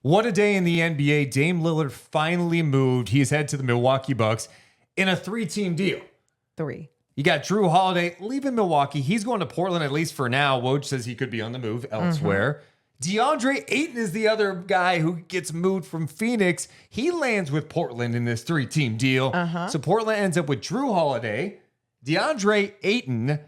What a day in the NBA. Dame Lillard finally moved. He's head to the Milwaukee Bucks in a 3-team deal. 3. You got Drew Holiday leaving Milwaukee. He's going to Portland, at least for now. Woj says he could be on the move elsewhere. DeAndre Ayton is the other guy who gets moved from Phoenix. He lands with Portland in this 3-team deal. So Portland ends up with Drew Holiday, DeAndre Ayton,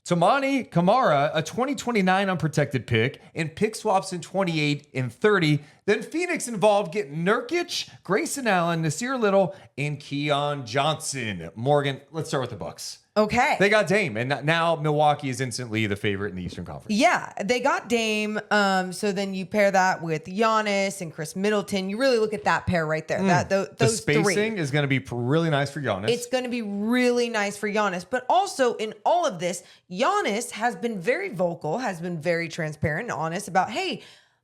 Tamani Kamara, a 2029 unprotected pick, and pick swaps in 28 and 30. Then Phoenix involved getting Nurkic, Grayson Allen, Nasir Little, and Keon Johnson. Morgan, let's start with the Bucks. Okay. They got Dame, and now Milwaukee is instantly the favorite in the Eastern Conference. Yeah, they got Dame. So then you pair that with Giannis and Chris Middleton. You really look at that pair right there. Those the spacing three. is going to be really nice for Giannis. It's going to be really nice for Giannis. But also in all of this, Giannis has been very vocal, has been very transparent and honest about, hey,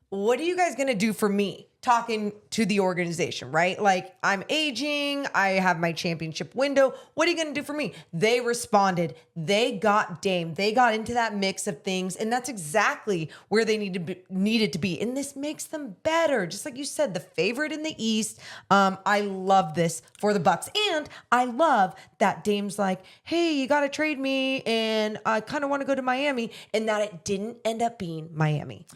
what are you guys going to do for me? Talking to the organization, right? Like, I'm aging. I have my championship window. What are you going to do for me? They responded. They got Dame. They got into that mix of things. And that's exactly where they needed to be. And this makes them better. Just like you said, the favorite in the East. I love this for the Bucks. And I love that Dame's like, hey, you got to trade me. And I kind of want to go to Miami. And that it didn't end up being Miami.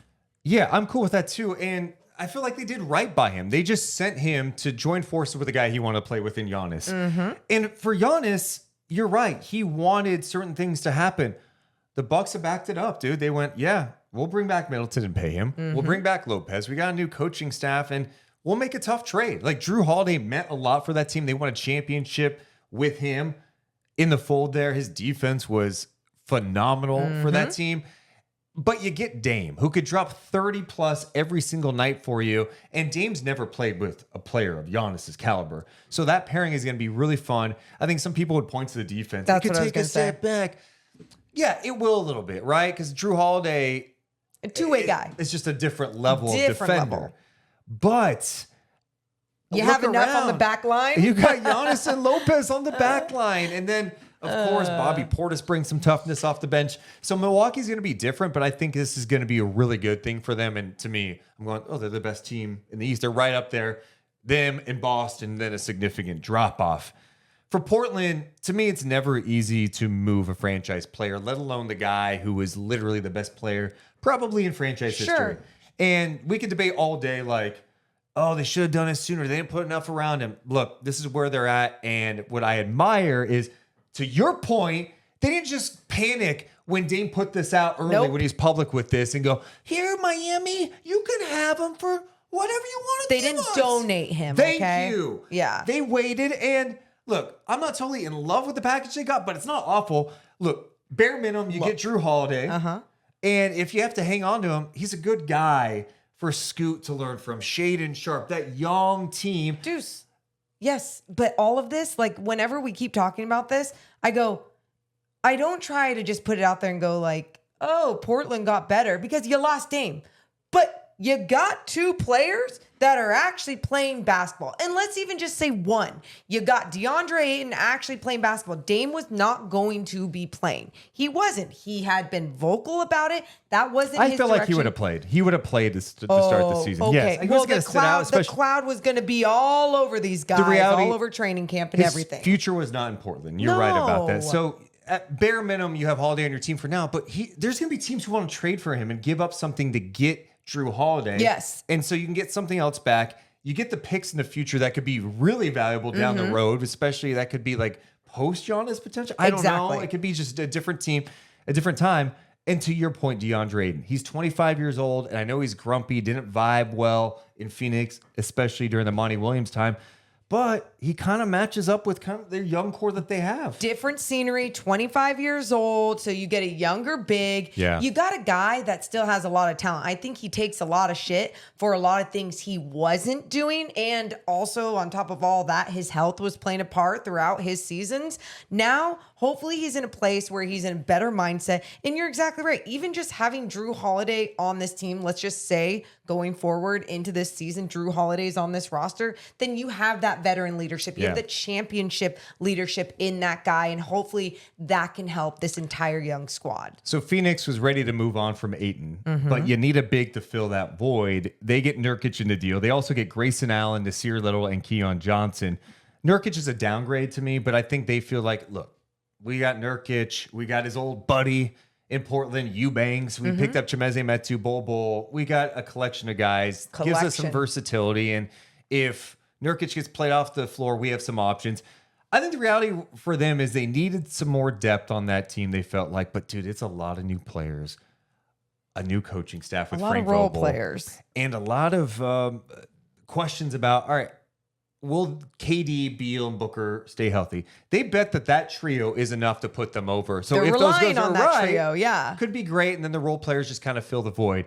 Yeah, I'm cool with that too. And I feel like they did right by him. They just sent him to join forces with a guy he wanted to play with in Giannis. And for Giannis, you're right. He wanted certain things to happen. The Bucks have backed it up, dude. They went, yeah, we'll bring back Middleton and pay him. We'll bring back Lopez. We got a new coaching staff, and we'll make a tough trade. Like, Drew Holiday meant a lot for that team. They won a championship with him in the fold there. His defense was phenomenal for that team. But you get Dame, who could drop 30 plus every single night for you. And Dame's never played with a player of Giannis's caliber. So that pairing is going to be really fun. I think some people would point to the defense. That's it could what I was take a gonna say. step back. Yeah, it will a little bit, right? Because Drew Holiday, A two-way guy. it's just a different level of Different defender. level. But You look have enough on the around. back line? You got Giannis and Lopez on the back line. And then, of course, Bobby Portis brings some toughness off the bench. So Milwaukee's going to be different, but I think this is going to be a really good thing for them. And to me, I'm going, oh, they're the best team in the East. They're right up there. Them and Boston, then a significant drop-off. For Portland, to me, it's never easy to move a franchise player, let alone the guy who is literally the best player probably in franchise history. And we could debate all day like, oh, they should have done it sooner. They didn't put enough around him. Look, this is where they're at. And what I admire is, to your point, they didn't just panic when Dame put this out early when he's public with this and go, here, Miami, you can have him for whatever you want to They didn't donate him. Thank you. Yeah. They waited. And look, I'm not totally in love with the package they got, but it's not awful. Look, bare minimum, you get Drew Holiday. And if you have to hang on to him, he's a good guy for Scoot to learn from. Shaden Sharp, that young team. Deuce. Yes, but all of this, like, whenever we keep talking about this, I don't try to just put it out there and go like, oh, Portland got better because you lost Dame. But you got two players that are actually playing basketball. And let's even just say one. You got DeAndre Ayton actually playing basketball. Dame was not going to be playing. He wasn't. He had been vocal about it. That wasn't his I feel like he direction. would have played. He would have played to start the season. Okay. Yes. Well, the cloud was going to be all over these guys, all over training camp and his everything. Future was not in Portland. You're right about that. So at bare minimum, you have Holiday on your team for now, but there's going to be teams who want to trade for him and give up something to get Drew Holiday. Yes. And so you can get something else back. You get the picks in the future that could be really valuable down the road, especially that could be like post Giannis potential. I don't know. It could be just a different team, a different time. And to your point, DeAndre Ayton, he's 25 years old, and I know he's grumpy, didn't vibe well in Phoenix, especially during the Monty Williams time. But he kind of matches up with kind of their young core that they have. Different scenery, 25 years old. So you get a younger big. Yeah. You got a guy that still has a lot of talent. I think he takes a lot of shit for a lot of things he wasn't doing. And also on top of all that, his health was playing a part throughout his seasons. Now, Hopefully he's in a place where he's in a better mindset. And you're exactly right. Even just having Drew Holiday on this team, let's just say going forward into this season, Drew Holiday's on this roster, then you have that veteran leadership. You have the championship leadership in that guy. And hopefully that can help this entire young squad. So Phoenix was ready to move on from Ayton, but you need a big to fill that void. They get Nurkic in the deal. They also get Grayson Allen, Nasir Little, and Keon Johnson. Nurkic is a downgrade to me, but I think they feel like, look, we got Nurkic, we got his old buddy in Portland, Eubanks. We picked up Chimeze Metu, Bol. We got a collection of guys. Gives us some versatility. And if Nurkic gets played off the floor, we have some options. I think the reality for them is they needed some more depth on that team, they felt like. But, dude, it's a lot of new players, a new coaching staff with Frank Vogel. A lot of role Vogel, players. and a lot of questions about, all right, will KD, Beal, and Booker stay healthy? They bet that trio is enough to put them over. So They're if those relying guys on are that right, trio, yeah. could be great. And then the role players just kind of fill the void.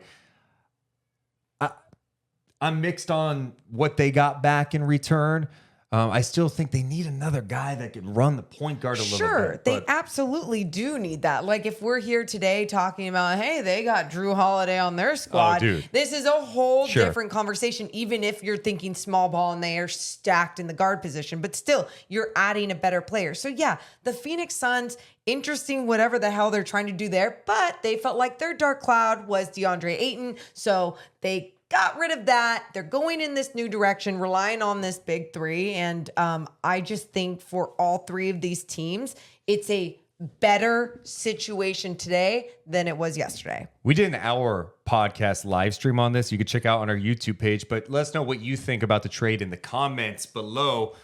I'm mixed on what they got back in return. I still think they need another guy that can run the point guard a little bit. Sure, they absolutely do need that. Like if we're here today talking about, hey, they got Drew Holiday on their squad. This is a whole different conversation, even if you're thinking small ball and they are stacked in the guard position. But still, you're adding a better player. So yeah, the Phoenix Suns, interesting, whatever the hell they're trying to do there. But they felt like their dark cloud was DeAndre Ayton. So they got rid of that. They're going in this new direction, relying on this big three. And I just think for all three of these teams, it's a better situation today than it was yesterday. We did an hour podcast live stream on this. You can check out on our YouTube page, but let us know what you think about the trade in the comments below.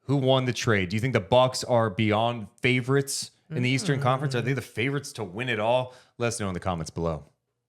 Who won the trade? Do you think the Bucks are beyond favorites in the Eastern Conference? Are they the favorites to win it all? Let us know in the comments below.